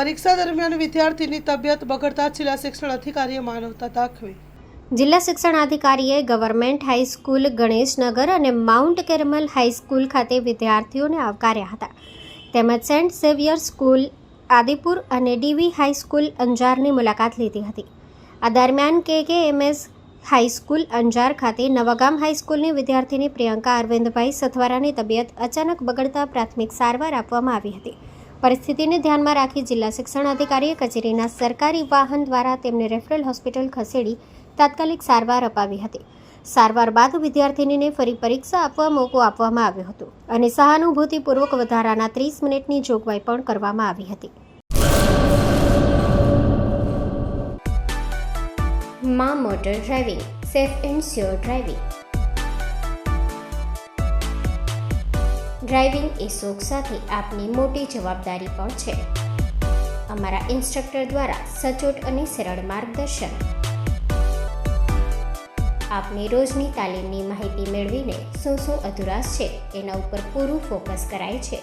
પરીક્ષા દરમિયાન વિદ્યાર્થીની તબિયત બગડતા જિલ્લા શિક્ષણ અધિકારીએ માનવતા દાખવી. જિલ્લા શિક્ષણાધિકારીએ ગવર્મેન્ટ હાઈસ્કૂલ ગણેશનગર અને માઉન્ટ કેરમલ હાઈસ્કૂલ ખાતે વિદ્યાર્થીઓને આવકાર્યા હતા. તેમજ સેન્ટ ઝેવિયર સ્કૂલ આદિપુર અને ડીવી હાઈસ્કૂલ અંજારની મુલાકાત લીધી હતી. આ દરમિયાન KKMS હાઈસ્કૂલ અંજાર ખાતે નવાગામ હાઈસ્કૂલની વિદ્યાર્થીની પ્રિયંકા અરવિંદભાઈ સથવારાની તબિયત અચાનક બગડતા પ્રાથમિક સારવાર આપવામાં આવી હતી. પરિસ્થિતિને ધ્યાનમાં રાખી જિલ્લા શિક્ષણાધિકારીએ કચેરીના સરકારી વાહન દ્વારા તેમને રેફરલ હોસ્પિટલ ખસેડી તાત્કાલિક સારવાર અપાવી હતી. સારવાર બાદ વિદ્યાર્થીનીને ફરી પરીક્ષા આપવા મોકો આપવામાં આવ્યો હતો અને સહાનુભૂતિપૂર્વક વધારાના 30 મિનિટની જોગવાઈ પણ કરવામાં આવી હતી. માં motor driving, safe and sure driving. Driving એ શોખ સાથે આપની મોટી જવાબદારી પણ છે. અમારા ઇન્સ્ટ્રક્ટર દ્વારા સચોટ અને સરળ માર્ગદર્શન. આપની રોજની તાલીમની માહિતી મેળવીને શું અધુરાશ છે એના ઉપર પૂરું ફોકસ કરાય છે.